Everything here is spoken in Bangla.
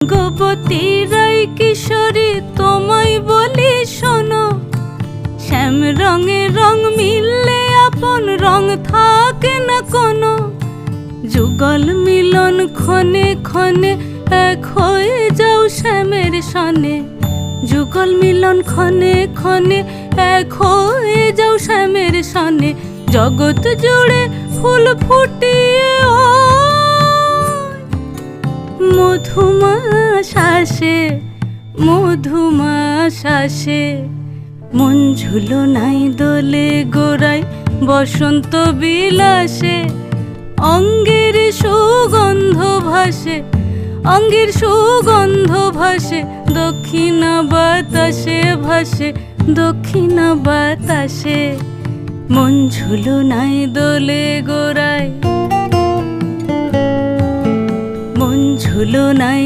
গোপতী রাই কিশোরী তোমায় বলি শোনো, শ্যাম রঙে রং মিললে আপন রং থাকে না কোনো। যুগল মিলন ক্ষণে ক্ষণে এক হয়ে যাও শ্যামের সনে, যুগল মিলন ক্ষণে ক্ষণে এক হয়ে যাও শ্যামের সনে। জগৎ জুড়ে ফুল ফুটিয়ে মধুমাস আসে, মধুমাস আসে। মন ঝুলো নাই দোলে গোড়ায় বসন্ত বিলাসে, অঙ্গের সুগন্ধ ভাসে, অঙ্গের সুগন্ধ ভাসে। দক্ষিণা বাতাসে ভাসে, দক্ষিণা বাতাসে। মন ঝুলো নাই দোলে গোড়ায়, মন ঝুলো নাই